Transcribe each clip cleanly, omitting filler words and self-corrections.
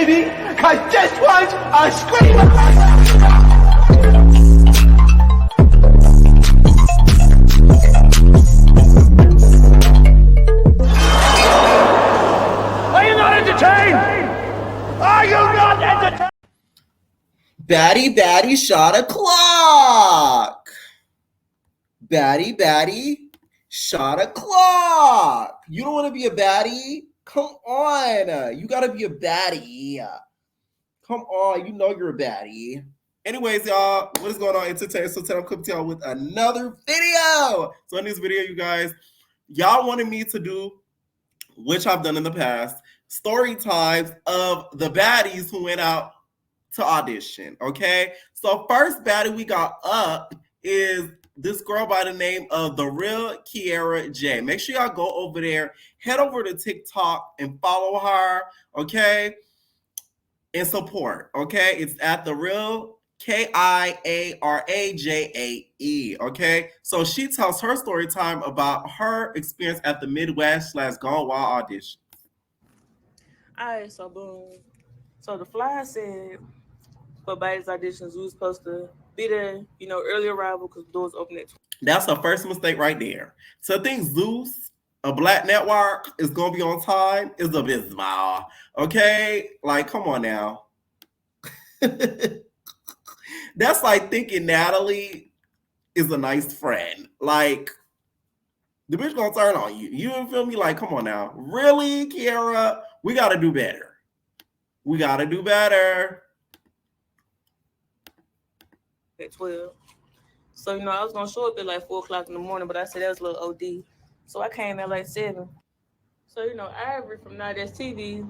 baby, cause this one's a screamer. Are you not entertained? Are you not entertained? Baddie shot a clock. Baddie shot a clock. You don't want to be a baddie? Come on. You got to be a baddie. Come on. You know you're a baddie. Anyways, y'all, what is going on? Entertainment. So today I'm coming to y'all with another video. So in this video, you guys, y'all wanted me to do, which I've done in the past, story times of the baddies who went out to audition. Okay, so first baddie we got up is this girl by the name of The Real Kiara J. Make sure y'all go over there, head over to TikTok and follow her, okay, and support. Okay, it's at The Real KIARAJAE. Okay, so she tells her story time about her experience at the Midwest / Gone Wild audition. All right, so boom. So the flyer said for Baddies auditions, we were supposed to be there, early arrival because the doors open at 12. That's the first mistake right there. So I think Zeus, a black network, is going to be on time is abysmal. Okay? Like, come on now. That's like thinking Natalie is a nice friend. Like, the bitch going to turn on you. You feel me? Like, come on now. Really, Kiara? We got to do better. We got to do better. At 12. So, I was going to show up at like 4 o'clock in the morning, but I said that was a little OD. So I came at like 7. So, Ivory from Now That's TV,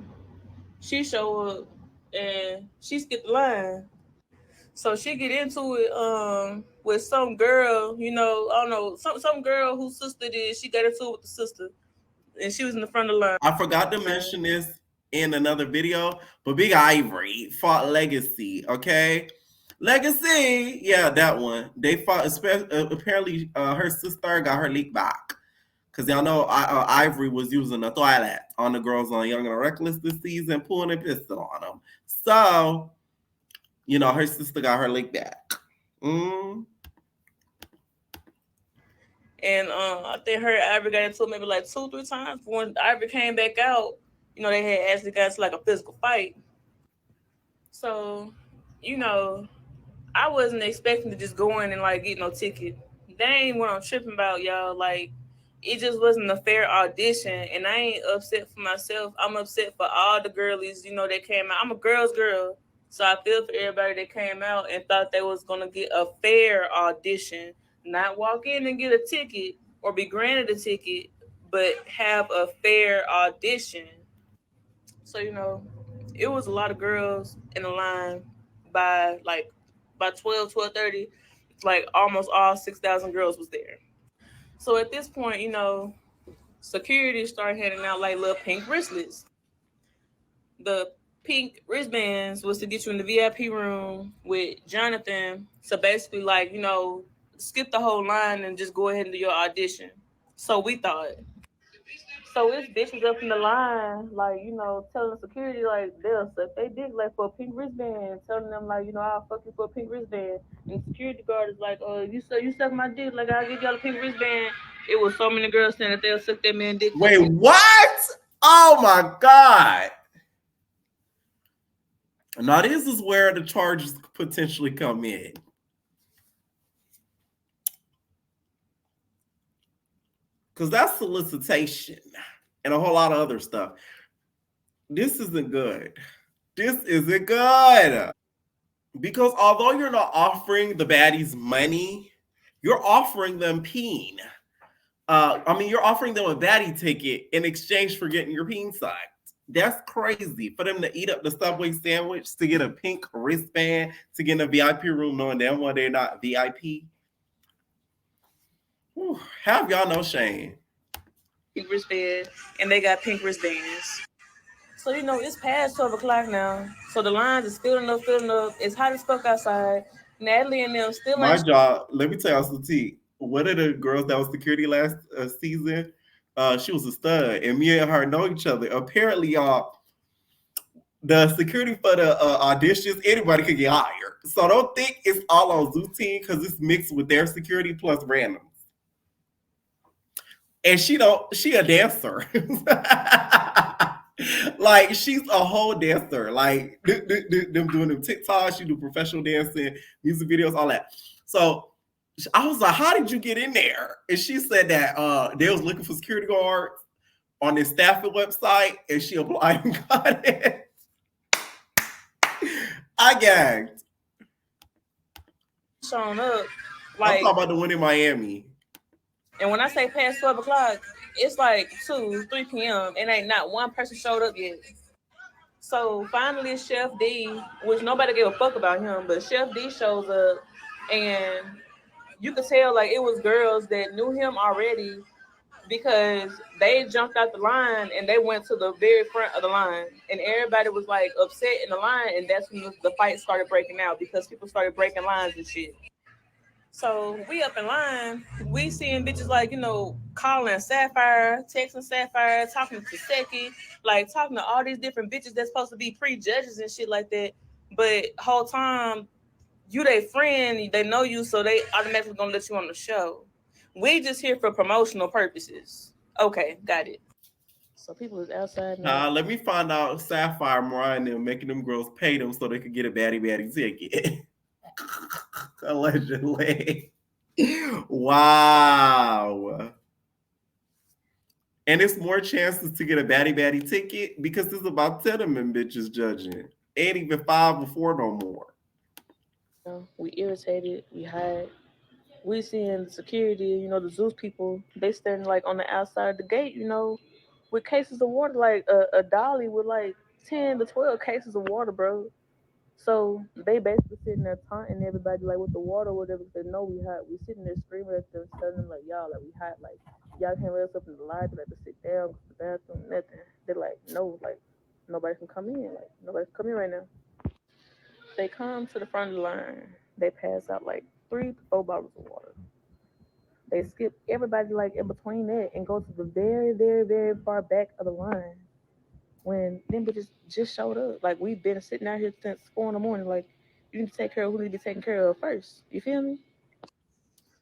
she showed up and she skipped the line. So she get into it with some girl, I don't know, some girl whose sister did. She got into it with the sister. And she was in the front of the line. I forgot to mention this in another video, but Big Ivory fought Legacy, okay? Legacy, yeah, that one. They fought, apparently her sister got her leak back. Because y'all know Ivory was using a toilet on the girls on Young and Reckless this season, pulling a pistol on them. So, her sister got her leak back. And I think her Ivory got into it maybe like 2-3 times. When Ivory came back out, they had actually got into like a physical fight. So, I wasn't expecting to just go in and like get no ticket. That ain't what I'm tripping about, y'all. Like, it just wasn't a fair audition, and I ain't upset for myself. I'm upset for all the girlies, that came out. I'm a girl's girl, so I feel for everybody that came out and thought they was gonna get a fair audition, not walk in and get a ticket or be granted a ticket, but have a fair audition. So it was a lot of girls in the line by 12:30, like almost all 6,000 girls was there. So at this point, security started handing out like little pink wristlets. The pink wristbands was to get you in the VIP room with Jonathan. So basically, like, skip the whole line and just go ahead and do your audition. So we thought. So it's bitches up in the line, like, telling security, like, they'll suck they dick, like, for a pink wristband, telling them, like, I'll fuck you for a pink wristband. And the security guard is like, you suck my dick, like, I'll give y'all a pink wristband. It was so many girls saying that they'll suck that man dick. Wait, what? Oh, my God. Now, this is where the charges potentially come in. Because that's solicitation and a whole lot of other stuff. This isn't good. This isn't good. Because although you're not offering the baddies money, you're offering them peen. You're offering them a baddie ticket in exchange for getting your peen sucked. That's crazy. For them to eat up the Subway sandwich, to get a pink wristband, to get in a VIP room knowing damn well they're not VIP. Whew, have y'all no shame. Pink wristband, and they got pink wristbands. So, it's past 12 o'clock now. So the lines is filling up. It's hot as fuck outside. Natalie and them still My job, let me tell y'all some tea. One of the girls that was security last season, she was a stud. And me and her know each other. Apparently, y'all, the security for the auditions, anybody could get hired. So don't think it's all on Zoo Team because it's mixed with their security plus randoms. And she a dancer. Like she's a whole dancer. Like them doing them TikToks, she do professional dancing, music videos, all that. So I was like, how did you get in there? And she said that they was looking for security guards on this staffing website, and she applied and got it. I gagged. Showing up, I'm like, talking about the one in Miami. and when I say past 12 o'clock, it's like 2, 3 p.m. and ain't not one person showed up yet. So finally, Chef D, which nobody gave a fuck about him, but Chef D shows up, and you could tell like it was girls that knew him already because they jumped out the line and they went to the very front of the line, and everybody was like upset in the line, and that's when the fight started breaking out because people started breaking lines and shit. So we up in line, we seeing bitches like, calling Sapphire, texting Sapphire, talking to Seki, like talking to all these different bitches that's supposed to be pre-judges and shit like that. But whole time, you they friend, they know you, so they automatically gonna let you on the show. We just here for promotional purposes. Okay, got it. So people is outside now. Let me find out Sapphire, Mariah, and them making them girls pay them so they could get a baddie ticket. Allegedly. Wow. And it's more chances to get a baddie ticket because there's about 10 of them bitches judging. Ain't even 5 or 4 no more. We irritated, we hide. We seeing security, the Zeus people, they standing like on the outside of the gate, with cases of water, like a dolly with like 10 to 12 cases of water, bro. So they basically sitting there taunting everybody like with the water or whatever. They know we hot. We sitting there screaming at them, telling them like, y'all, like we hot, like y'all can't let us up in the lobby, like to sit down, go to the bathroom, nothing. They're like, no, like nobody can come in, like nobody can come in right now. They come to the front of the line. They pass out like 3 to 4 bottles of water. They skip everybody like in between that and go to the very, very, very far back of the line when them bitches just showed up. Like we've been sitting out here since 4 in the morning. Like you need to take care of who need to be taken care of first. You feel me?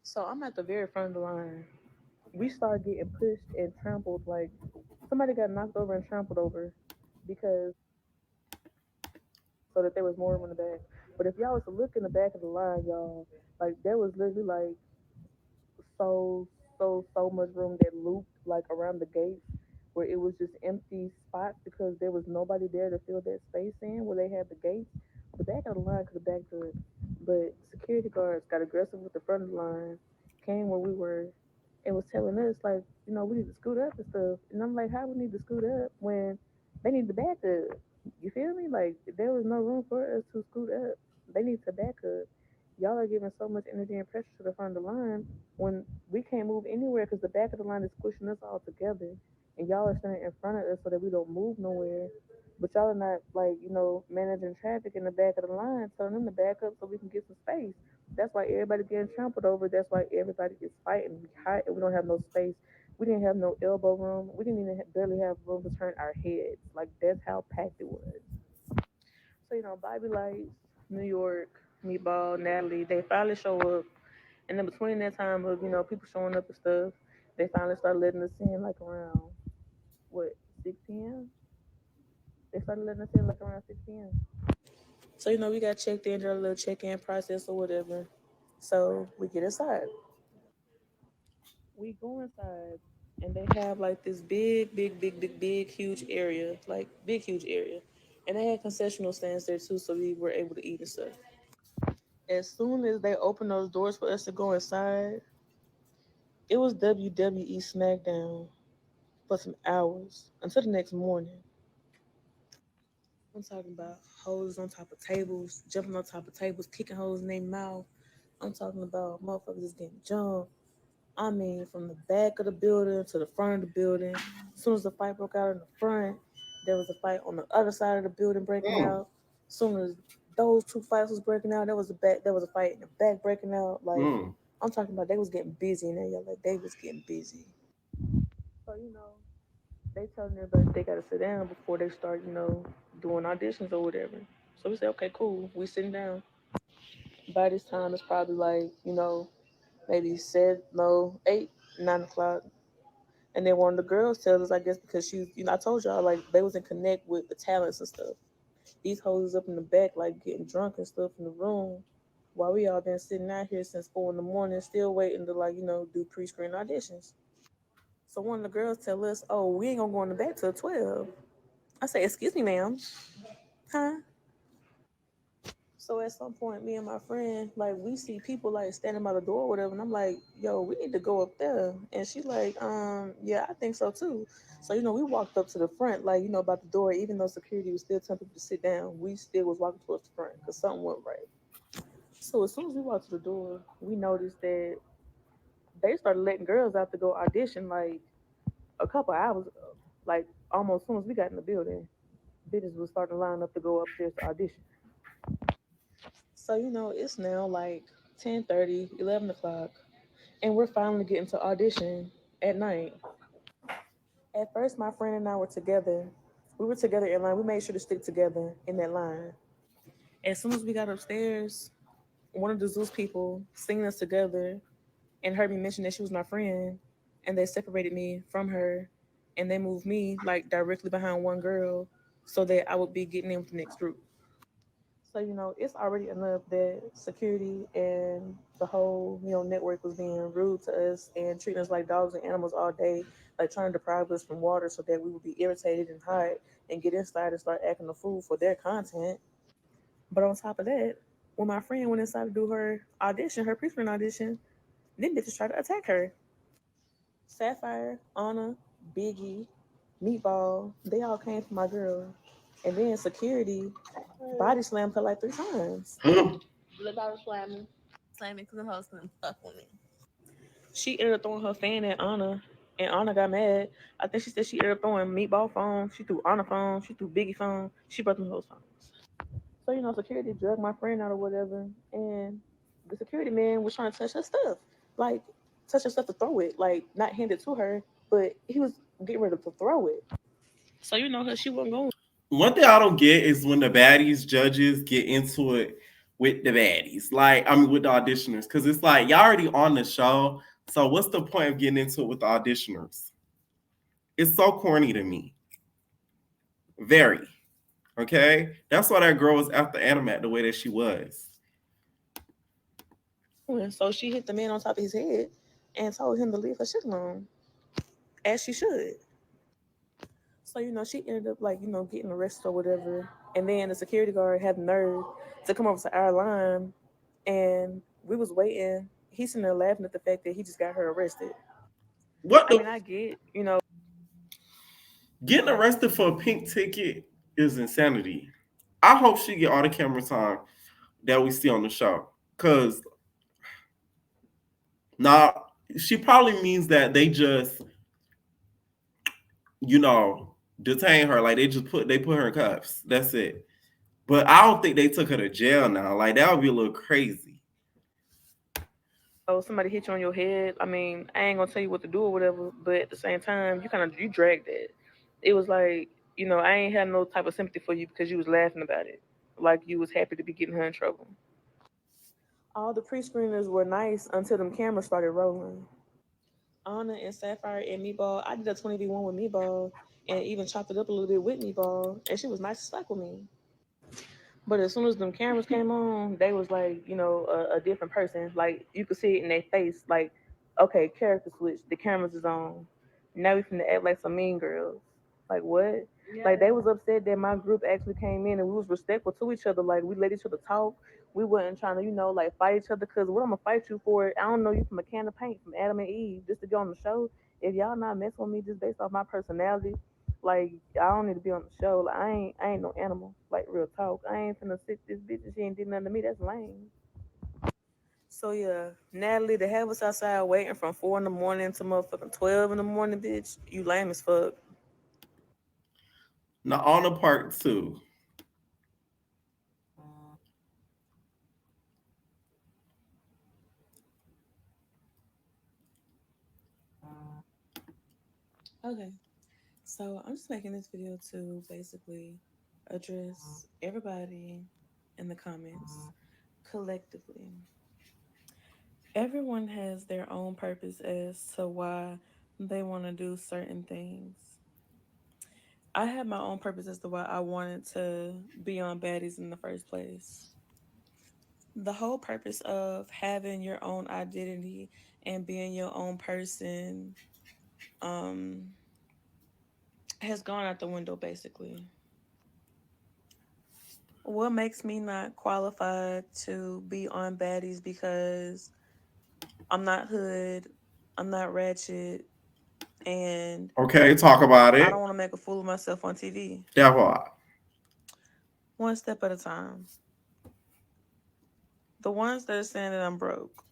So I'm at the very front of the line. We start getting pushed and trampled. Like somebody got knocked over and trampled over because so that there was more room in the back. But if y'all was to look in the back of the line, y'all, like there was literally like so so much room that looped like around the gates where it was just empty spots because there was nobody there to fill that space in where they had the gates. The back of the line could have backed up, but security guards got aggressive with the front of the line, came where we were, and was telling us like, we need to scoot up and stuff. And I'm like, how we need to scoot up when they need to back up? You feel me? Like there was no room for us to scoot up. They need to back up. Y'all are giving so much energy and pressure to the front of the line when we can't move anywhere because the back of the line is pushing us all together, and y'all are standing in front of us so that we don't move nowhere. But y'all are not like managing traffic in the back of the line, telling them to back up so we can get some space. That's why everybody getting trampled over. That's why everybody is fighting. We hot and we don't have no space. We didn't have no elbow room. We didn't even barely have room to turn our heads. Like that's how packed it was. So Bobby Lights, New York, Meatball, Natalie, they finally show up. And then between that time of, people showing up and stuff, they finally started letting us in like around what, 6 p.m.? They started letting us in like around 6 p.m. So, we got checked in, did a little check-in process or whatever. So we get inside. We go inside and they have like this big, huge area, like big, huge area. And they had concessional stands there too, so we were able to eat and stuff. As soon as they opened those doors for us to go inside, it was WWE SmackDown for some hours until the next morning. I'm talking about hoes on top of tables, jumping on top of tables, kicking hoes in their mouth. I'm talking about motherfuckers just getting jumped. I mean, from the back of the building to the front of the building. As soon as the fight broke out in the front, there was a fight on the other side of the building breaking out. As soon as those two fights was breaking out, there was a fight in the back breaking out. Like I'm talking about, they was getting busy in there. Y'all, like they was getting busy. So they telling everybody they gotta sit down before they start, doing auditions or whatever. So we said, okay, cool. We sitting down. By this time, it's probably like, maybe said no 8, 9 o'clock. And then one of the girls tells us, I guess because she, I told y'all like they was in connect with the talents and stuff. These hoes up in the back like getting drunk and stuff in the room, while we all been sitting out here since 4 in the morning, still waiting to like do pre-screen auditions. So one of the girls tell us, "Oh, we ain't gonna go in the back till 12." I say, "Excuse me, ma'am, huh?" So at some point, me and my friend, like, we see people like standing by the door or whatever, and I'm like, "Yo, we need to go up there." And she like, yeah, I think so too. So we walked up to the front, like, about the door, even though security was still telling people to sit down, we still was walking towards the front because something went right. So as soon as we walked to the door, we noticed that they started letting girls out to go audition like a couple hours ago. Like almost as soon as we got in the building, bitches was starting to line up to go upstairs to audition. So it's now like 10:30, 11 o'clock, and we're finally getting to audition at night. At first, my friend and I were together. We were together in line. We made sure to stick together in that line. As soon as we got upstairs, one of the Zeus people seen us together and heard me mention that she was my friend, and they separated me from her, and they moved me like directly behind one girl so that I would be getting in with the next group. So it's already enough that security and the whole network was being rude to us and treating us like dogs and animals all day, like trying to deprive us from water so that we would be irritated and hot and get inside and start acting a fool for their content. But on top of that, when my friend went inside to do her audition, her pre-screen audition, then bitches tried to attack her. Sapphire, Anna, Biggie, Meatball, they all came for my girl. And then security body slammed her like 3 times. Huh? Look, I was slamming. Slamming because the host couldn't fuck with me. She ended up throwing her fan at Anna, and Anna got mad. I think she said she ended up throwing Meatball phone. She threw Anna phone. She threw Biggie phone. She broke them hoes phones. So security drugged my friend out or whatever, and the security man was trying to touch her stuff, like touch her stuff to throw it, like not hand it to her, but he was getting ready to throw it. So her, she wasn't going. One thing I don't get is when the baddies judges get into it with the baddies, like I mean with the auditioners, because it's like y'all already on the show, so what's the point of getting into it with the auditioners? It's so corny to me, very. Okay, that's why that girl was after Animat the way that she was. And so she hit the man on top of his head and told him to leave her shit alone, as she should. So she ended up like getting arrested or whatever, and then the security guard had the nerve to come over to our line, and we was waiting. He's sitting there laughing at the fact that he just got her arrested. What I the mean, I get getting arrested for a pink ticket is insanity. I hope she get all the camera time that we see on the show, cause now she probably means that they just you know detain her, like they put her in cuffs. That's it. But I don't think they took her to jail now. Like that would be a little crazy. somebody hit you on your head. I mean, I ain't gonna tell you what to do or whatever, but at the same time, you dragged it. It was like I ain't had no type of sympathy for you because you was laughing about it, like you was happy to be getting her in trouble. All the pre-screeners were nice until them cameras started rolling. Anna and Sapphire and Meatball, I did a 20v1 with Meatball and even chopped it up a little bit with Meatball, and she was nice as fuck with me. But as soon as them cameras came on, they was like, a different person. Like you could see it in their face. Like, okay, character switch. The cameras is on. Now we finna act like some mean girls. Like what? Yeah. Like they was upset that my group actually came in and we was respectful to each other. Like we let each other talk. We wasn't trying to, like fight each other. Cause what I'm gonna fight you for? I don't know you from a can of paint from Adam and Eve just to get on the show. If y'all not messing with me just based off my personality, like I don't need to be on the show. Like I ain't no animal. Like real talk. I ain't finna sit this bitch and she ain't did nothing to me. That's lame. So yeah, Natalie, to have us outside waiting from 4 in the morning to motherfucking 12 in the morning, bitch, you lame as fuck. Now on the part two. Okay, so I'm just making this video to basically address everybody in the comments collectively. Everyone has their own purpose as to why they want to do certain things. I had my own purpose as to why I wanted to be on Baddies in the first place. The whole purpose of having your own identity and being your own person um, has gone out the window basically. What makes me not qualified to be on Baddies because I'm not hood, I'm not ratchet, and Okay, talk about I it. don't want to make a fool of myself on TV. That what? One step at a time. The ones that are saying that I'm broke,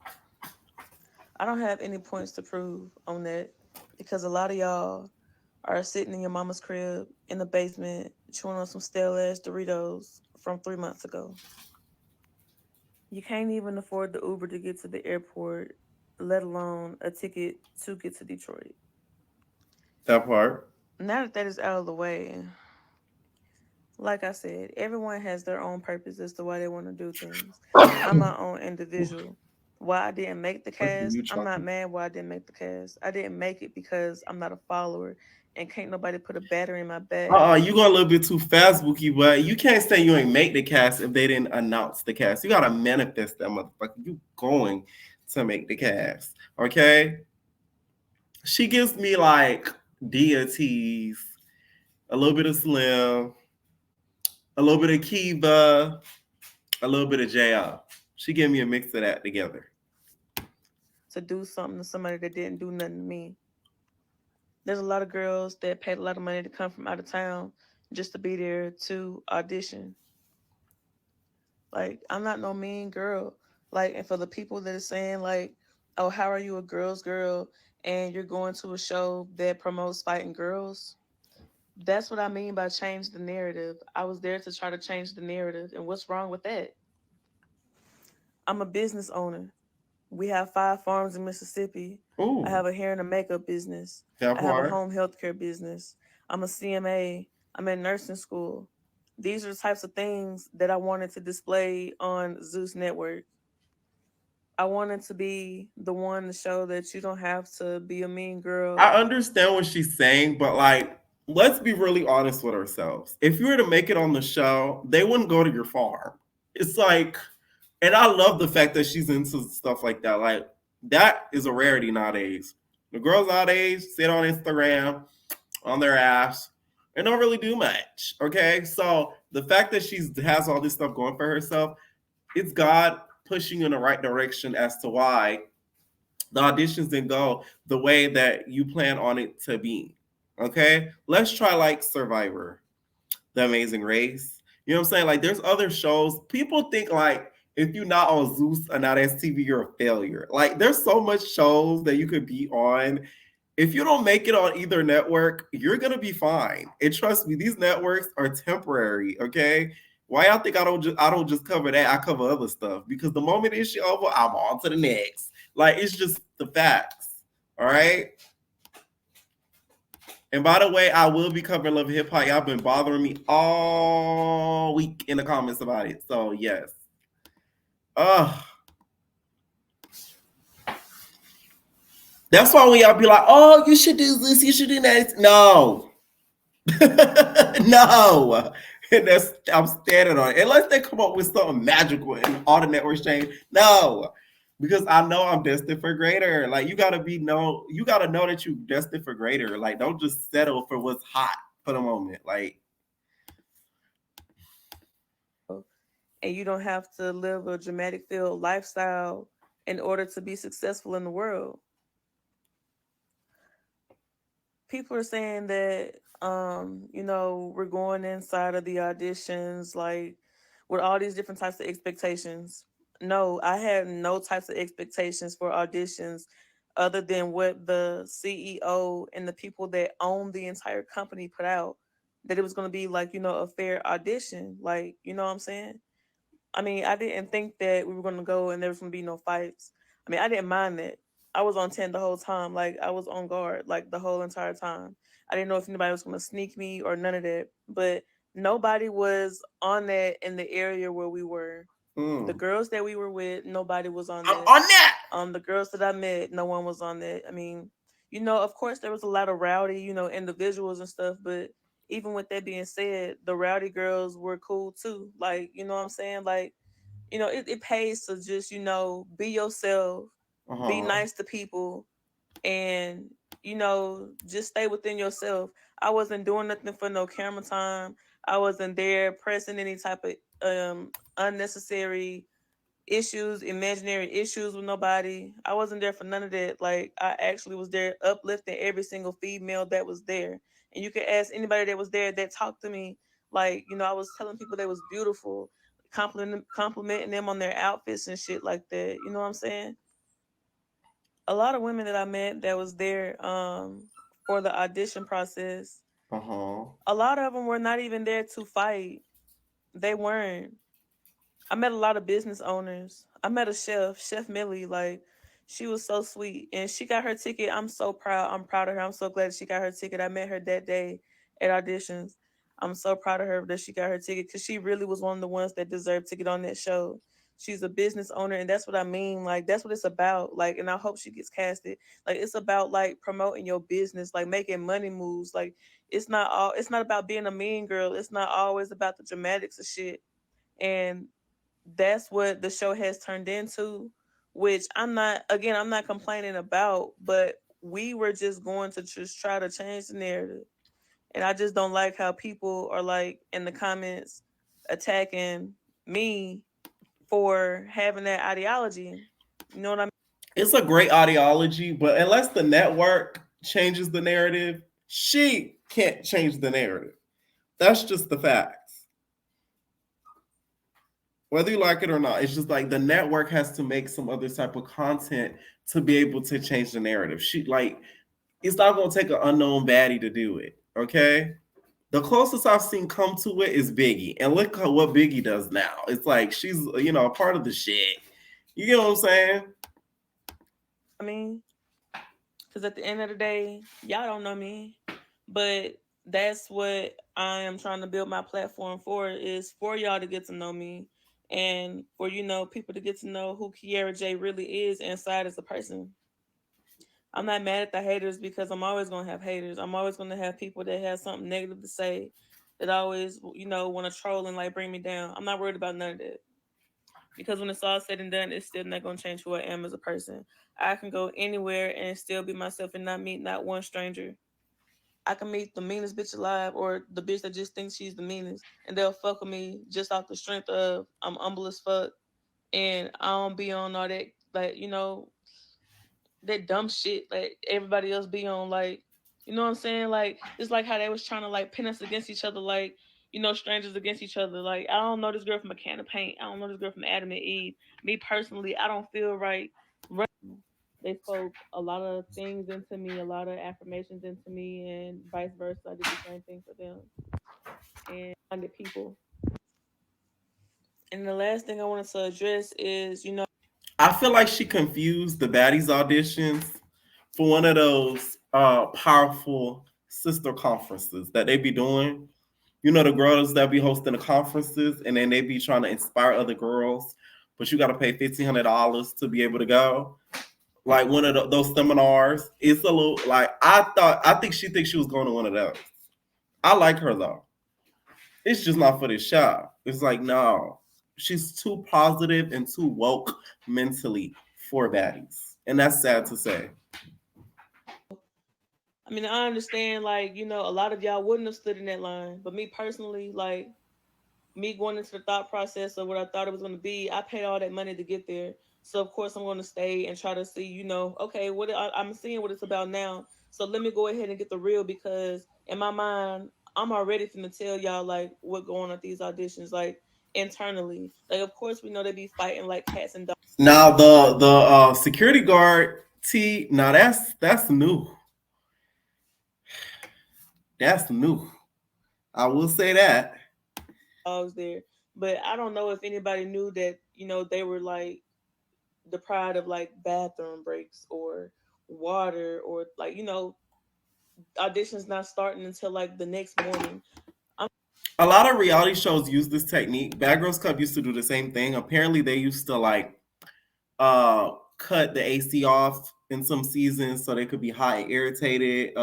I don't have any points to prove on that because a lot of y'all are sitting in your mama's crib in the basement chewing on some stale ass Doritos from 3 months ago. You can't even afford the Uber to get to the airport, let alone a ticket to get to Detroit. That part. Now that that is out of the way, like I said, everyone has their own purpose as to why they want to do things. I'm my own individual. Why I didn't make the Look at cast, you I'm not chocolate. mad why I didn't make the cast. I didn't make it because I'm not a follower and can't nobody put a battery in my back. You going a little bit too fast, Bookie, but you can't say you ain't make the cast if they didn't announce the cast. You gotta manifest that motherfucker. You going to make the cast. Okay? She gives me like deities, a little bit of Slim, a little bit of Kiva, a little bit of JR. She gave me a mix of that together. To do something to somebody that didn't do nothing to me. There's a lot of girls that paid a lot of money to come from out of town just to be there to audition. Like, I'm not no mean girl. Like, and for the people that are saying, like, oh, how are you a girl's girl and you're going to a show that promotes fighting girls? That's what I mean by change the narrative. I was there to try to change the narrative. And what's wrong with that? I'm a business owner. We have 5 farms in Mississippi. I Ooh, have a hair and a makeup business. that I have a part. home healthcare business. I'm a CMA. I'm in nursing school. These are the types of things that I wanted to display on Zeus Network. I wanted to be the one to show that you don't have to be a mean girl. I understand what she's saying, but like, let's be really honest with ourselves. If you were to make it on the show, they wouldn't go to your farm. It's like, and I love the fact that she's into stuff like that. Like, that is a rarity nowadays. The girls nowadays sit on Instagram on their ass and don't really do much. Okay, so the fact that she's has all this stuff going for herself, it's God pushing you in the right direction as to why the auditions didn't go the way that you plan on it to be. Okay, let's try like Survivor, The Amazing Race. You know what I'm saying? Like, there's other shows. People think like if you're not on Zeus or not STV, you're a failure. Like, there's so much shows that you could be on. If you don't make it on either network, you're gonna be fine. And trust me, these networks are temporary. Okay. Why y'all think I don't just cover that? I cover other stuff because the moment it's over, I'm on to the next. Like, it's just the facts. All right. And by the way, I will be covering Love and Hip Hop. Y'all been bothering me all week in the comments about it. So yes. Uh that's why when y'all be like, oh, you should do this, you should do that. No. No. And that's I'm standing on it. Unless they come up with something magical and all the networks change. No. Because I know I'm destined for greater. Like, you gotta know that you're destined for greater. Like, don't just settle for what's hot for the moment. Like, And you don't have to live a dramatic filled lifestyle in order to be successful in the world. People are saying that we're going inside of the auditions like with all these different types of expectations. No, I had no types of expectations for auditions other than what the CEO and the people that own the entire company put out, that it was going to be like, a fair audition, like, you know what I'm saying? I mean, I didn't think that we were going to go and there was going to be no fights. I mean, I didn't mind that. I was on 10 the whole time. Like, I was on guard, like, the whole entire time. I didn't know if anybody was going to sneak me or none of that. But Nobody was on that in the area where we were. The girls that we were with, nobody was on I'm that. on that. The girls that I met, no one was on that. I mean, of course there was a lot of rowdy, individuals and stuff, but even with that being said, the rowdy girls were cool too. Like, you know what I'm saying? Like, it pays to just, be yourself, be Uh-huh. nice to people, and just stay within yourself. I wasn't doing nothing for no camera time. I wasn't there pressing any type of unnecessary issues, imaginary issues with nobody. I wasn't there for none of that. Like, I actually was there uplifting every single female that was there. And you could ask anybody that was there that talked to me. Like, I was telling people they was beautiful, complimenting them on their outfits and shit like that. You know what I'm saying? A lot of women that I met that was there for the audition process, Uh-huh. a lot of them were not even there to fight. They weren't. I met a lot of business owners. I met a chef, Chef Millie. Like, she was so sweet, and she got her ticket. I'm so proud. I'm proud of her. I'm so glad she got her ticket. I met her that day at auditions. I'm so proud of her that she got her ticket because she really was one of the ones that deserved to get on that show. She's a business owner, and that's what I mean. Like, that's what it's about. Like, and I hope she gets casted. Like, it's about like promoting your business, like making money moves. Like, it's not about being a mean girl. It's not always about the dramatics of shit. And that's what the show has turned into, which I'm not complaining about, but we were just going to just try to change the narrative. And I just don't like how people are like in the comments attacking me for having that ideology. You know what I mean? It's a great ideology, but unless the network changes the narrative, she can't change the narrative. That's just the facts. Whether you like it or not, it's just like the network has to make some other type of content to be able to change the narrative. She like it's not gonna take an unknown baddie to do it. Okay. The closest I've seen come to it is Biggie. And look at what Biggie does now. It's like she's a part of the shit. You get what I'm saying? I mean, because at the end of the day, y'all don't know me, but that's what I am trying to build my platform for, is for y'all to get to know me, and for people to get to know who Kiara J really is inside as a person. I'm not mad at the haters because I'm always gonna have haters. I'm always gonna have people that have something negative to say, that always want to troll and like bring me down. I'm not worried about none of that, because when it's all said and done, it's still not gonna change who I am as a person. I can go anywhere and still be myself and not meet not one stranger. I can meet the meanest bitch alive, or the bitch that just thinks she's the meanest, and they'll fuck with me just off the strength of I'm humble as fuck, and I don't be on all that, like, that dumb shit like everybody else be on. Like, you know what I'm saying? Like, it's like how they was trying to like pin us against each other, like, strangers against each other. Like, I don't know this girl from a can of paint. I don't know this girl from Adam and Eve. Me personally, I don't feel right. They spoke a lot of things into me, a lot of affirmations into me, and vice versa. I did the same thing for them and the people. And the last thing I wanted to address is, I feel like she confused the Baddies auditions for one of those powerful sister conferences that they be doing. You know, the girls that be hosting the conferences and then they be trying to inspire other girls, but you got to pay $1,500 to be able to go. Like one of those seminars. It's a little like I think she thinks she was going to one of those. I like her though. It's just not for this show. It's like, no, she's too positive and too woke mentally for Baddies. And that's sad to say. I mean, I understand, like, a lot of y'all wouldn't have stood in that line, but me personally, like, me going into the thought process of what I thought it was going to be, I paid all that money to get there. So of course I'm going to stay and try to see, okay, I'm seeing what it's about now. So let me go ahead and get the real, because in my mind, I'm already finna tell y'all like what going on at these auditions, like internally. Like, of course we know they be fighting like cats and dogs. Now the security guard T. Now that's new. That's new. I will say that. There. But I don't know if anybody knew that, they were like deprived of like bathroom breaks or water, or like, auditions not starting until like the next morning. A lot of reality shows use this technique. Bad Girls Club used to do the same thing. Apparently, they used to like cut the AC off in some seasons so they could be hot and irritated.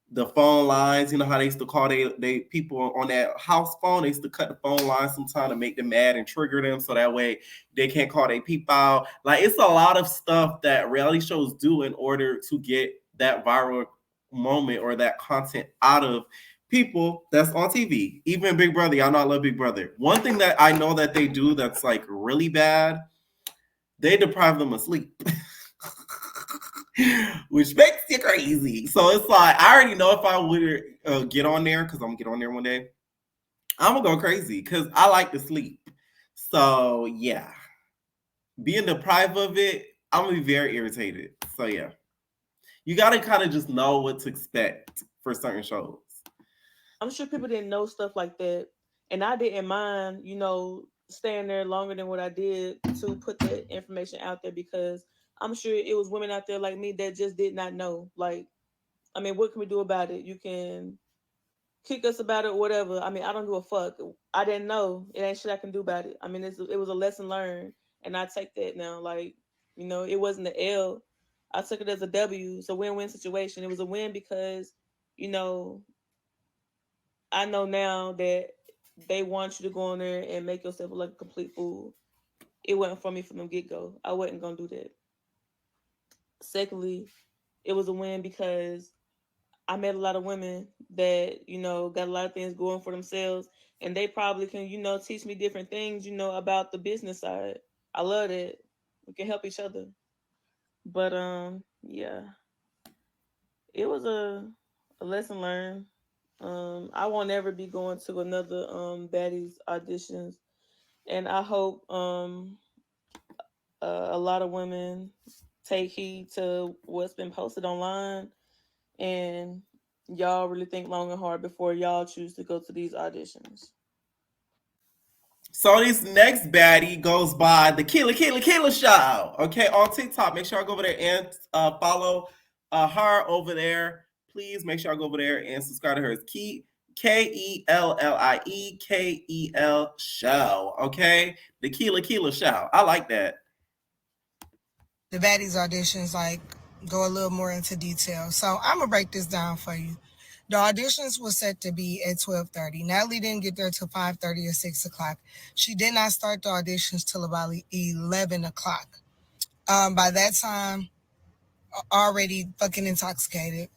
The phone lines, you know how they used to call they people on that house phone, they used to cut the phone lines sometime to make them mad and trigger them so that way they can't call their people out. Like, it's a lot of stuff that reality shows do in order to get that viral moment or that content out of people that's on TV. Even Big Brother, y'all know I love Big Brother. One thing that I know that they do that's like really bad, they deprive them of sleep. Which makes you crazy. So it's like, I already know if I would get on there, because I'm gonna get on there one day, I'm gonna go crazy because I like to sleep. So yeah, being deprived of it, I'm gonna be very irritated. So yeah, you gotta kind of just know what to expect for certain shows. I'm sure people didn't know stuff like that, and I didn't mind, staying there longer than what I did to put that information out there because I'm sure it was women out there like me that just did not know. Like, I mean, what can we do about it? You can kick us about it or whatever. I mean, I don't give a fuck. I didn't know. It ain't shit I can do about it. I mean, it was a lesson learned, and I take that now. Like, it wasn't the L. I took it as a W. It's a win-win situation. It was a win because, you know, I know now that they want you to go on there and make yourself look like a complete fool. It wasn't for me from the get go. I wasn't gonna do that. Secondly, it was a win because I met a lot of women that, got a lot of things going for themselves and they probably can, teach me different things, about the business side. I love that. We can help each other. But yeah. It was a lesson learned. I won't ever be going to another Baddies auditions. And I hope a lot of women take heed to what's been posted online and y'all really think long and hard before y'all choose to go to these auditions. So this next baddie goes by the KellieKel Show. Okay, on TikTok. Make sure I go over there and follow her over there. Please make sure I go over there and subscribe to her. It's KellieKel Show. Okay, the KellieKel Show. I like that. The Baddies auditions go a little more into detail. So I'm gonna break this down for you. The auditions were set to be at 12:30. Natalie didn't get there till 5:30 or 6 o'clock. She did not start the auditions till about 11 o'clock. By that time, already fucking intoxicated.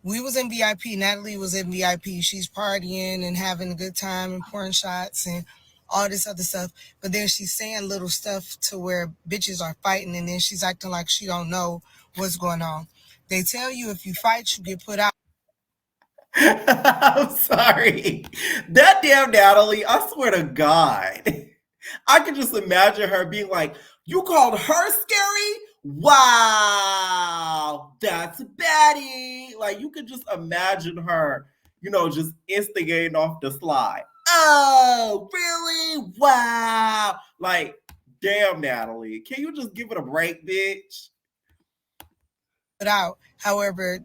We was in VIP. Natalie was in VIP. She's partying and having a good time and pouring shots and all this other stuff. But then she's saying little stuff to where bitches are fighting, and then she's acting like she don't know what's going on. They tell you if you fight, you get put out. I'm sorry. That damn Natalie, I swear to God. I can just imagine her being like, "You called her scary? Wow, that's a baddie." Like, you could just imagine her, just instigating off the slide. Oh, really? Wow. Like, damn, Natalie. Can you just give it a break, bitch? Put out. However,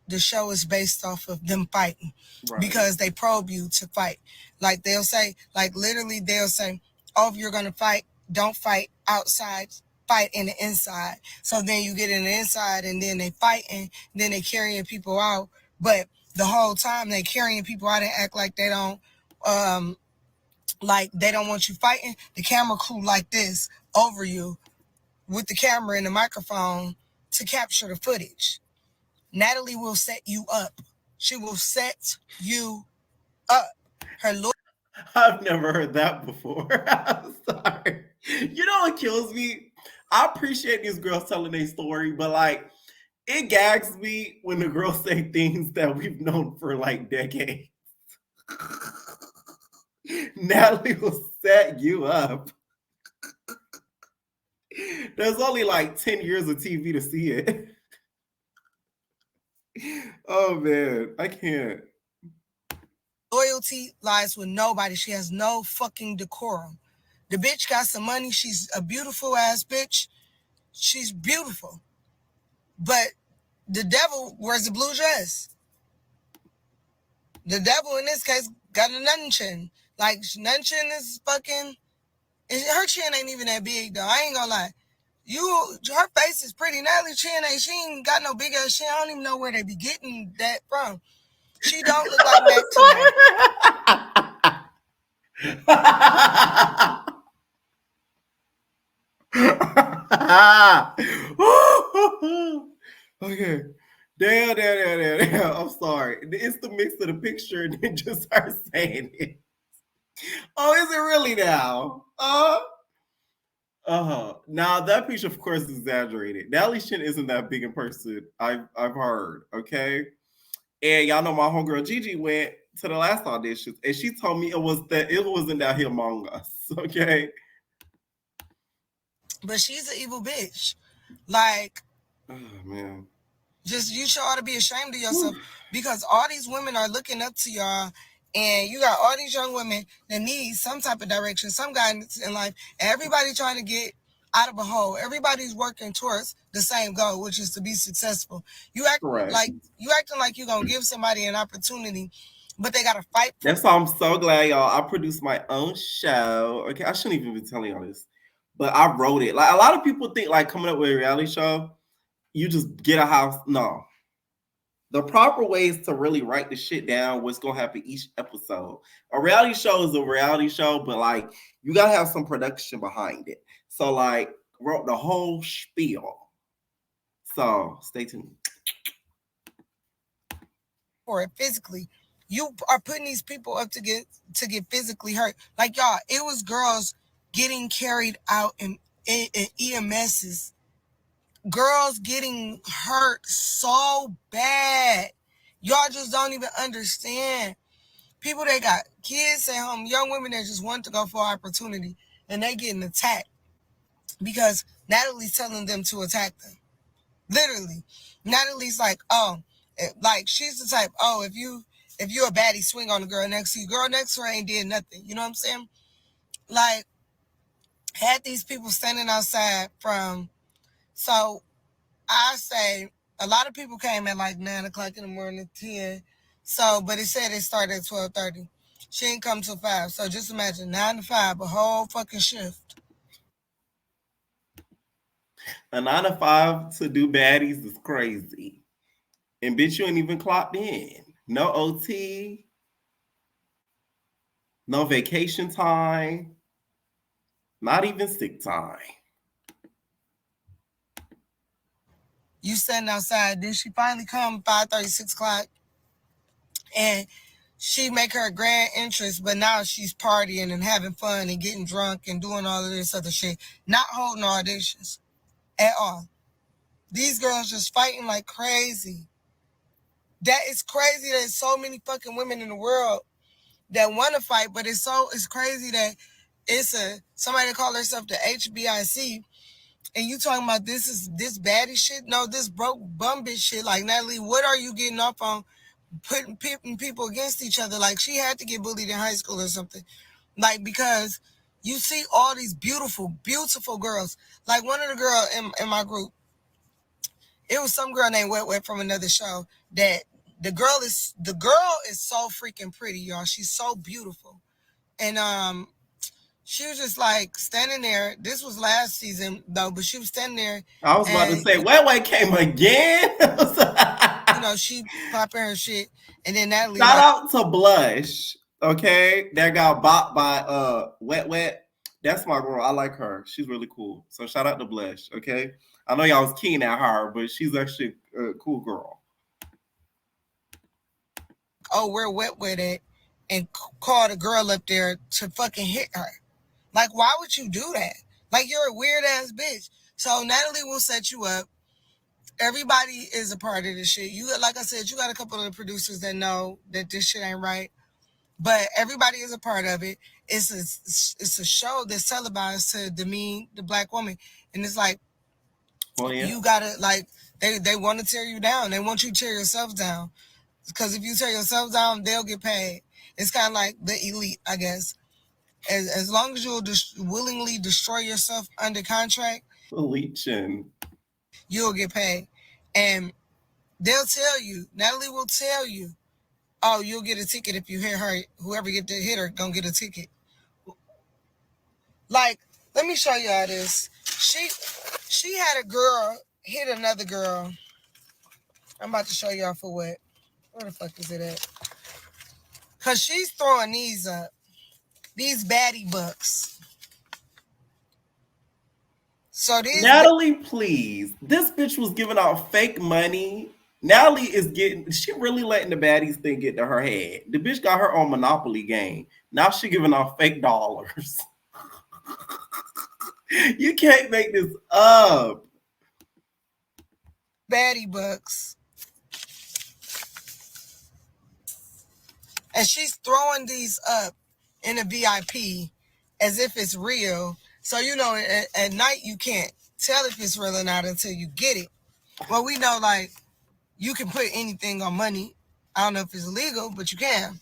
the show is based off of them fighting because they probe you to fight. Like they'll say, literally they'll say, "Oh, if you're gonna fight, don't fight outside, fight in the inside." So then you get in the inside and then they fighting, then they carrying people out. But the whole time they carrying people out and act like they don't want you fighting. The camera crew like this over you with the camera and the microphone to capture the footage. Natalie will set you up. She will set you up. Her lawyer. I've never heard that before. I'm sorry. You know what kills me? I appreciate these girls telling their story, but like, it gags me when the girls say things that we've known for like decades. Natalie will set you up. There's only like 10 years of TV to see it. Oh man, I can't. Loyalty lies with nobody. She has no fucking decorum. The bitch got some money. She's a beautiful ass bitch. She's beautiful. But the devil wears a blue dress. The devil in this case got a nun chin. Like, nun chin is fucking... Her chin ain't even that big, though. I ain't gonna lie. Her face is pretty. Natalie's chin ain't... She ain't got no big ass chin. I don't even know where they be getting that from. She don't look like Mac Okay. Damn. I'm sorry. It's the mix of the picture and then just her saying it. Oh, is it really now? Now that picture, of course, is exaggerated. Natalie's chin isn't that big in person. I've heard. Okay. And y'all know my homegirl Gigi went to the last auditions, and she told me it wasn't out here among us. Okay. But she's an evil bitch. Like, oh man. Just, you should ought to be ashamed of yourself because all these women are looking up to y'all, and you got all these young women that need some type of direction, some guidance in life, and everybody trying to get out of a hole. Everybody's working towards the same goal, which is to be successful. You acting like you're gonna give somebody an opportunity, but they gotta fight for That's why I'm so glad, y'all. I produced my own show. Okay, I shouldn't even be telling y'all this, but I wrote it. Like, a lot of people think like coming up with a reality show, you just get a house. No. The proper way is to really write the shit down, what's going to happen each episode. A reality show is a reality show, but like, you got to have some production behind it. So like, wrote the whole spiel. So stay tuned. For it physically. You are putting these people up to get physically hurt. Like, y'all, it was girls getting carried out in EMSs. Girls getting hurt so bad. Y'all just don't even understand. People that got kids at home, young women that just want to go for opportunity, and they getting attacked because Natalie's telling them to attack them. Literally. Natalie's like, like, she's the type, if you're a baddie, swing on the girl next to you. Girl next to her ain't did nothing. You know what I'm saying? Like, had these people standing outside from... So, I say a lot of people came at like 9 o'clock in the morning, 10. So, but it said it started at 12:30. She didn't come till 5. So just imagine 9 to 5, a whole fucking shift. A 9 to 5 to do baddies is crazy. And bitch, you ain't even clocked in. No OT. No vacation time. Not even sick time. You standing outside. Then she finally come 5:30, 6 o'clock. And she make her grand entrance, but now she's partying and having fun and getting drunk and doing all of this other shit. Not holding auditions at all. These girls just fighting like crazy. That is crazy that there's so many fucking women in the world that want to fight, but it's crazy that it's somebody call herself the HBIC, and you talking about this baddie shit? No, this broke bum bitch shit. Like, Natalie, what are you getting off on putting people against each other? Like, she had to get bullied in high school or something. Like, because you see all these beautiful, beautiful girls. Like, one of the girls in my group, it was some girl named Wet from another show that the girl is so freaking pretty, y'all. She's so beautiful. And she was just like standing there. This was last season though, but she was standing there. I was about to say, Wet came again. You know, she popping her shit, and then Natalie. Shout out to Blush, okay? That got bought by Wet. That's my girl. I like her. She's really cool. So shout out to Blush, okay? I know y'all was keen at her, but she's actually a cool girl. Oh, we're Wet at, and called a girl up there to fucking hit her. Like, why would you do that? Like, you're a weird ass bitch. So Natalie will set you up. Everybody is a part of this shit. Like I said, you got a couple of the producers that know that this shit ain't right, but everybody is a part of it. It's a show that's televised to demean the black woman, and it's like, you gotta, like, they want to tear you down. They want you to tear yourself down, because if you tear yourself down, they'll get paid. It's kind of like the elite, I guess. As long as you'll willingly destroy yourself under contract, you'll get paid. And they'll tell you, Natalie will tell you, oh, you'll get a ticket if you hit her. Whoever get to hit her gonna get a ticket. Like, let me show y'all this. She had a girl hit another girl. I'm about to show y'all for what. Where the fuck is it at? Cause she's throwing these up. These baddie bucks. So these Natalie, please. This bitch was giving out fake money. Natalie is she really letting the baddies thing get to her head. The bitch got her own Monopoly game. Now she giving out fake dollars. You can't make this up. baddie bucks. And she's throwing these up in a VIP as if it's real. So, you know, at night you can't tell if it's real or not until you get it. Well, we know, like, you can put anything on money. I don't know if it's illegal, but you can.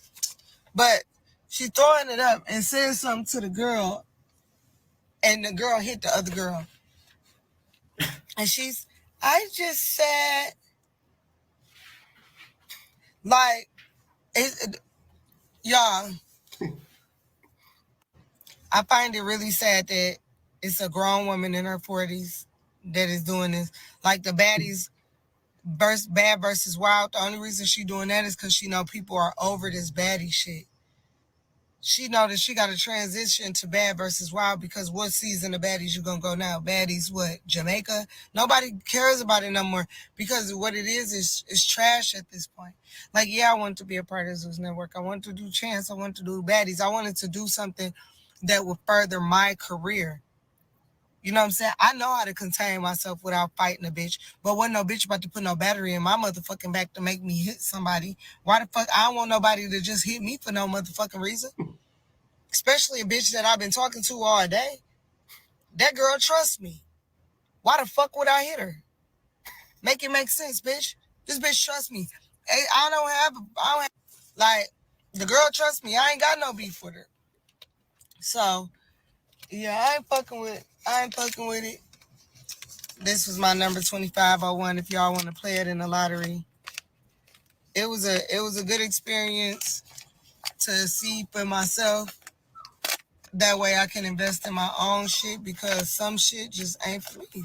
But she's throwing it up and saying something to the girl, and the girl hit the other girl. And I just said, like, y'all, I find it really sad that it's a grown woman in her 40s that is doing this. Like the baddies, bad versus wild. The only reason she doing that is because she know people are over this baddie shit. She know that she got to transition to bad versus wild because what season of baddies you gonna go now? Baddies what? Jamaica? Nobody cares about it no more because what it is trash at this point. Like, yeah, I wanted to be a part of Zeus Network. I wanted to do Chance. I wanted to do baddies. I wanted to do something that would further my career. You know what I'm saying? I know how to contain myself without fighting a bitch, but wasn't no bitch about to put no battery in my motherfucking back to make me hit somebody. Why the fuck? I don't want nobody to just hit me for no motherfucking reason. Especially a bitch that I've been talking to all day. That girl trusts me. Why the fuck would I hit her? Make it make sense, bitch. This bitch trusts me. Hey, I don't have, like, the girl trusts me. I ain't got no beef with her. So, yeah, I ain't fucking with it. This was my number 2501 if y'all want to play it in the lottery. It was a good experience to see for myself. That way I can invest in my own shit because some shit just ain't for me.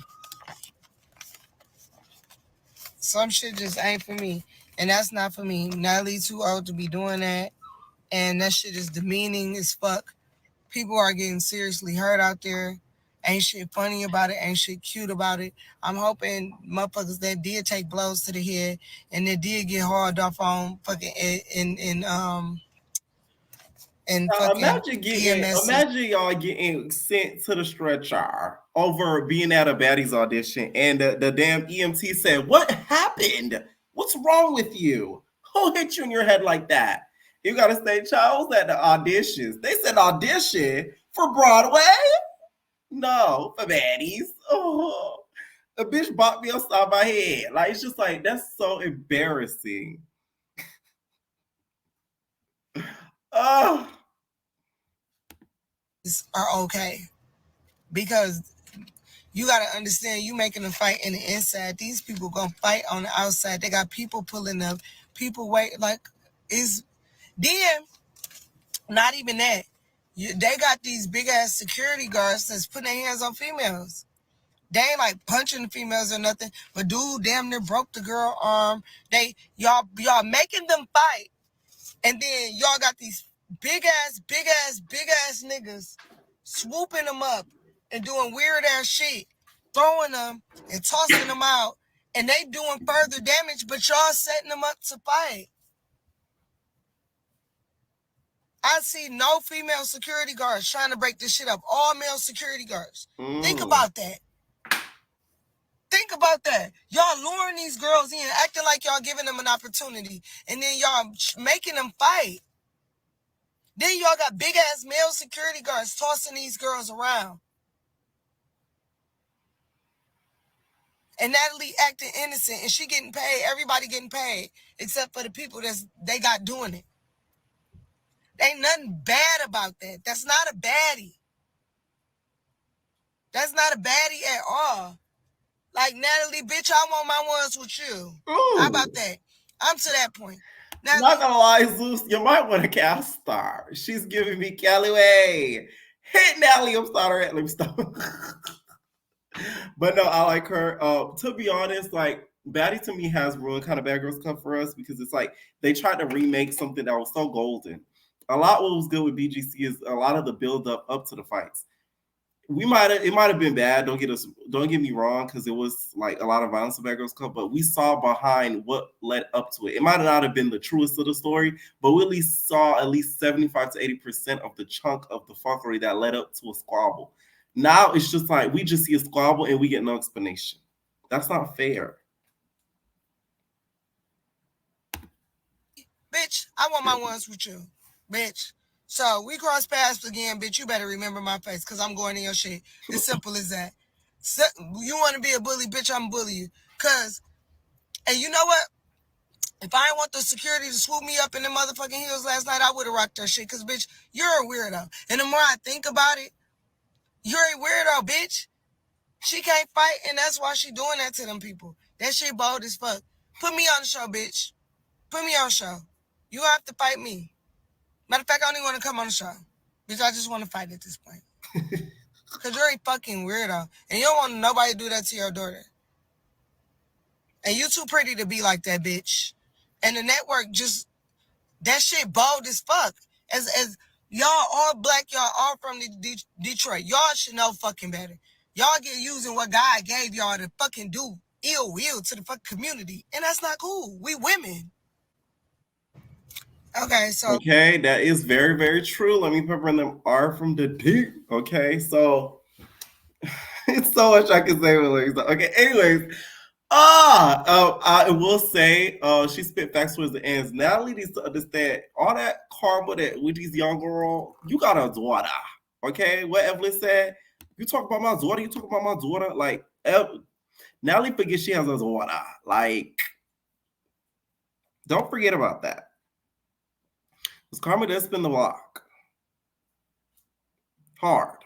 Some shit just ain't for me. And that's not for me. Natalie too old to be doing that. And that shit is demeaning as fuck. People are getting seriously hurt out there. Ain't shit funny about it. Ain't shit cute about it. I'm hoping motherfuckers that did take blows to the head and that did get hauled off on fucking Imagine y'all getting sent to the stretcher over being at a Baddies audition and the damn EMT said, "What happened? What's wrong with you? Who hit you in your head like that?" You gotta say, "Charles, at the auditions." They said audition for Broadway? No, for Baddies. Oh, a bitch bopped me upside my head. Like, it's just like, that's so embarrassing. Oh. Are okay because you got to understand you making a fight in the inside. These people gonna fight on the outside. They got people pulling up, people wait. Like, is then not even that. They got these big ass security guards that's putting their hands on females. They ain't like punching the females or nothing, but dude damn near broke the girl arm. Y'all making them fight, and then y'all got these big ass niggas swooping them up and doing weird ass shit, throwing them and tossing them out, and they doing further damage, but y'all setting them up to fight. I see no female security guards trying to break this shit up. All male security guards. Think about that. Think about that. Y'all luring these girls in, acting like y'all giving them an opportunity, and then y'all making them fight. Then y'all got big ass male security guards tossing these girls around. And Natalie acting innocent, and she getting paid. Everybody getting paid, except for the people they got doing it. Ain't nothing bad about that. That's not a baddie. That's not a baddie at all. Like, Natalie, bitch, I want my ones with you. Ooh. How about that? I'm to that point. I'm not gonna lie, Zeus, you might want to cast star. She's giving me Kelly way. Hit Natalie, I'm sorry. Let me stop. But no, I like her. To be honest, like Baddie to me has ruined kind of Bad Girls Club for us because it's like they tried to remake something that was so golden. A lot what was good with BGC is a lot of the build up to the fights. It might have been bad. Don't get me wrong, because it was like a lot of violence in Bad Girls Club, but we saw behind what led up to it. It might not have been the truest of the story, but we at least saw at least 75 to 80% of the chunk of the fuckery that led up to a squabble. Now it's just like we just see a squabble and we get no explanation. That's not fair. Bitch, I want my ones with you. Bitch. So we cross paths again, bitch. You better remember my face because I'm going in your shit. As simple as that. So, you want to be a bully, bitch, I'm bully you. Cause, and you know what? If I didn't want the security to swoop me up in the motherfucking heels last night, I would have rocked that shit. Cause, bitch, you're a weirdo. And the more I think about it, you're a weirdo, bitch. She can't fight, and that's why she doing that to them people. That shit bold as fuck. Put me on the show, bitch. Put me on the show. You have to fight me. Matter of fact, I don't even want to come on the show. Bitch, I just want to fight at this point. Because you're a fucking weirdo. And you don't want nobody to do that to your daughter. And you too pretty to be like that, bitch. And the network just, that shit bold as fuck. As y'all all black, y'all all from Detroit. Y'all should know fucking better. Y'all get using what God gave y'all to fucking do ill will to the fucking community. And that's not cool. We women. Okay, so. Okay, that is very, very true. Let me pepper them are from the deep. Okay, so it's so much I can say. Okay, anyways. I will say, she spit facts towards the ends. Natalie needs to understand all that karma that with these young girl, you got a daughter. Okay, what Evelyn said, you talk about my daughter, you talk about my daughter. Like, Natalie forgets she has a daughter. Like, don't forget about that. Because karma does spin the block. Hard.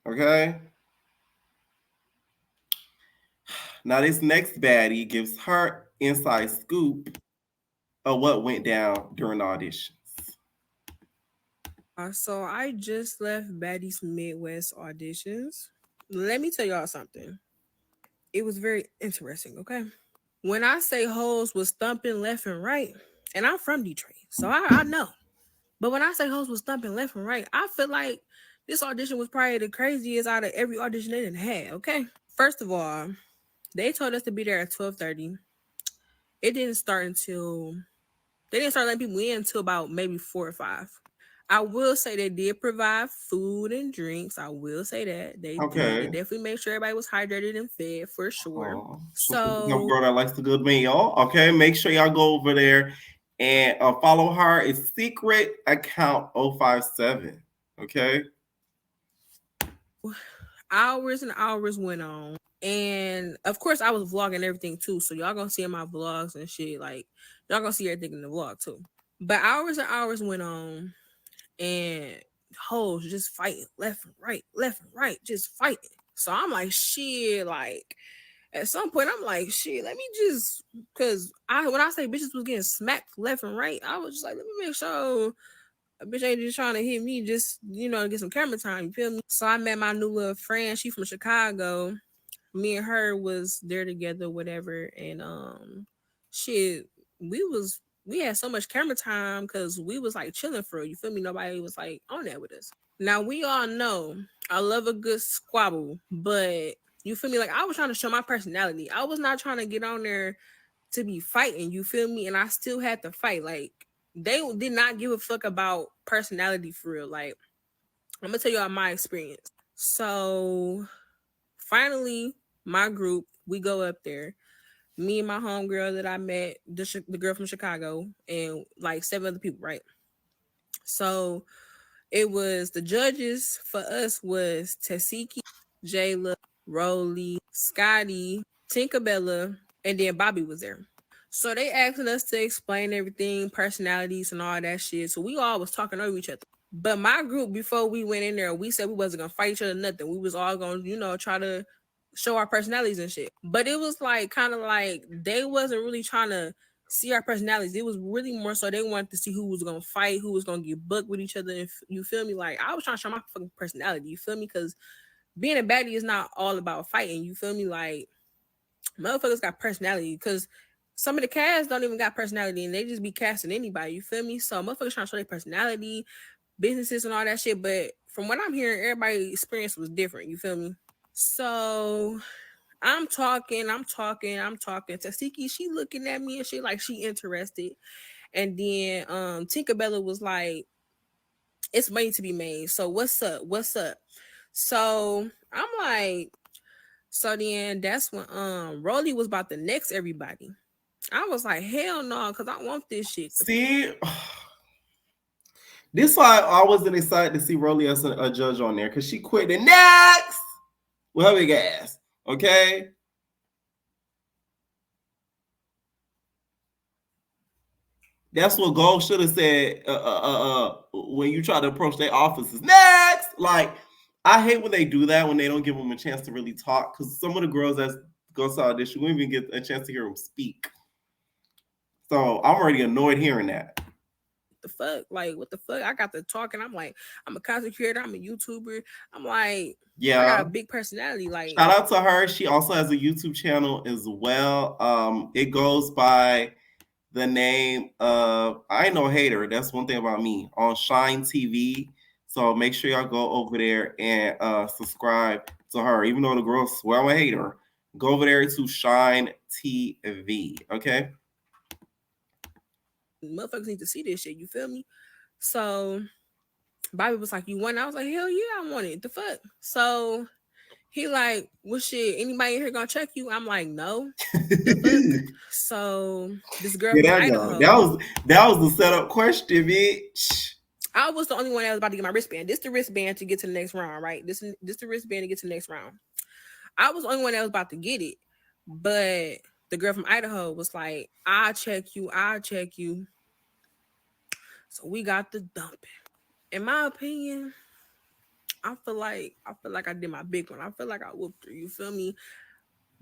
Okay? Now, this next baddie gives her inside scoop of what went down during the auditions. So I just left Baddies Midwest auditions. Let me tell y'all something. It was very interesting, okay? When I say hoes was thumping left and right, and I'm from Detroit, so I know. But when I say hoes was thumping left and right, I feel like this audition was probably the craziest out of every audition they done had, okay? First of all, they told us to be there at 12:30. It didn't start until, they didn't start letting people in until about maybe 4 or 5. I will say they did provide food and drinks. I will say that. They did. They definitely made sure everybody was hydrated and fed for sure. So, young girl that likes the good meal. Okay, make sure y'all go over there and follow her. It's secret account 057. Okay. Hours and hours went on. And of course, I was vlogging everything too. So y'all gonna see in my vlogs and shit. Like, y'all gonna see everything in the vlog too. But hours and hours went on. And hoes just fighting left and right, just fighting. So I'm like, shit, like at some point I'm like, shit, let me just, cause when I say bitches was getting smacked left and right, I was just like, let me make sure a bitch ain't just trying to hit me, just, you know, get some camera time, you feel me? So I met my new little friend, she from Chicago. Me and her was there together, whatever, and shit, we had so much camera time because we was like chilling for, you feel me? Nobody was like on that with us. Now we all know I love a good squabble, but you feel me? Like, I was trying to show my personality. I was not trying to get on there to be fighting, you feel me? And I still had to fight. Like, they did not give a fuck about personality for real. Like, I'm gonna tell you all my experience. So finally, my group, we go up there. Me and my homegirl that I met, the girl from Chicago, and like 7 other people, right? So it was, the judges for us was Tasiki, Jayla, Rolly, Scotty, Tinkerbella, and then Bobby was there. So they asking us to explain everything, personalities and all that shit. So we all was talking over each other. But my group, before we went in there, we said we wasn't gonna fight each other, nothing. We was all gonna, you know, try to show our personalities and shit. But it was like kind of like they wasn't really trying to see our personalities. It was really more so they wanted to see who was gonna fight, who was gonna get booked with each other. If you feel me, like I was trying to show my fucking personality. You feel me? Because being a baddie is not all about fighting. You feel me? Like motherfuckers got personality. Because some of the cast don't even got personality, and they just be casting anybody. You feel me? So motherfuckers trying to show their personality, businesses, and all that shit. But from what I'm hearing, everybody's experience was different. You feel me? So I'm talking. Tasiki, she looking at me and she like she interested. And then Tinkerbella was like, it's money to be made. So what's up? So I'm like, so then that's when Rolly was about to next everybody. I was like, hell no, because I want this shit. See, this why I wasn't excited to see Rolly as a judge on there, because she quit the next with her big ass. Okay. That's what Gold should have said when you try to approach their offices. Next! Like, I hate when they do that, when they don't give them a chance to really talk, because some of the girls that go to audition, we don't even get a chance to hear them speak. So I'm already annoyed hearing that. The fuck? Like, what the fuck? I got to talking. I'm like, I'm a content creator. I'm a YouTuber. I'm like, yeah, I got a big personality. Like, shout out to her. She also has a YouTube channel as well. It goes by the name of, I ain't no hater. That's one thing about me, on Shine TV. So make sure y'all go over there and subscribe to her. Even though the girls swear I'm a hater, go over there to Shine TV. Okay. Motherfuckers need to see this shit. You feel me? So Bobby was like, you want it? I was like, hell yeah, I want it. The fuck? So he like, well shit, anybody in here gonna check you? I'm like, no. So this girl from Idaho. That was the setup question, bitch. I was the only one that was about to get my wristband. This the wristband to get to the next round, right? This the wristband to get to the next round. I was the only one that was about to get it. But the girl from Idaho was like, I'll check you. So we got the dumping. In my opinion, I feel like I did my big one. I feel like I whooped her. You feel me?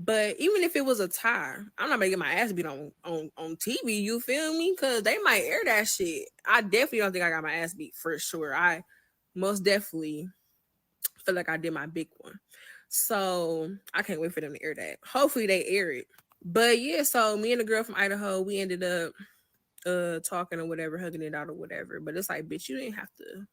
But even if it was a tie, I'm not gonna get my ass beat on TV. You feel me? Because they might air that shit. I definitely don't think I got my ass beat for sure. I most definitely feel like I did my big one. So I can't wait for them to air that. Hopefully they air it. But yeah, so me and the girl from Idaho, we ended up talking or whatever, hugging it out or whatever. But it's like, bitch, you didn't have to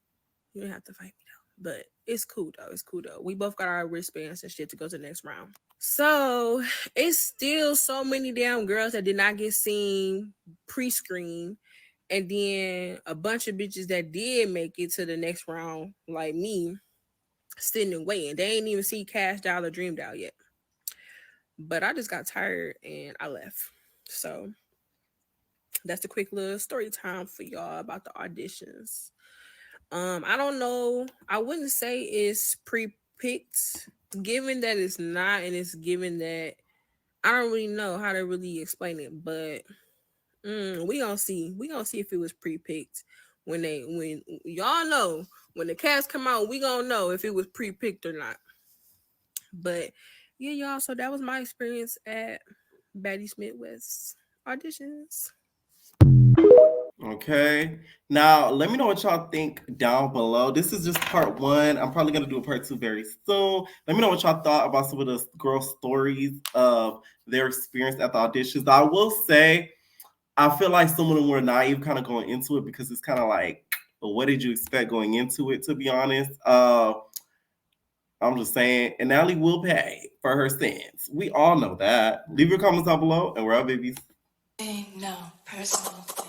fight me though. But it's cool though. We both got our wristbands and shit to go to the next round. So it's still so many damn girls that did not get seen pre-screen, and then a bunch of bitches that did make it to the next round, like me, sitting and waiting. They ain't even see Cash Doll or Dream Doll yet. But I just got tired and I left. So that's a quick little story time for y'all about the auditions. I don't know. I wouldn't say it's pre-picked, given that it's not, and it's given that I don't really know how to really explain it. But we gonna see. We gonna see if it was pre-picked. When y'all know, when the cast come out, we gonna know if it was pre-picked or not. But yeah, y'all. So that was my experience at Baddies Midwest auditions. Okay. Now, let me know what y'all think down below. This is just part one. I'm probably going to do a part two very soon. Let me know what y'all thought about some of the girls' stories of their experience at the auditions. I will say, I feel like some of them were naive kind of going into it, because it's kind of like, what did you expect going into it, to be honest? I'm just saying, and Allie will pay for her sins. We all know that. Leave your comments down below, and we're out, babies. Ain't no personal thing.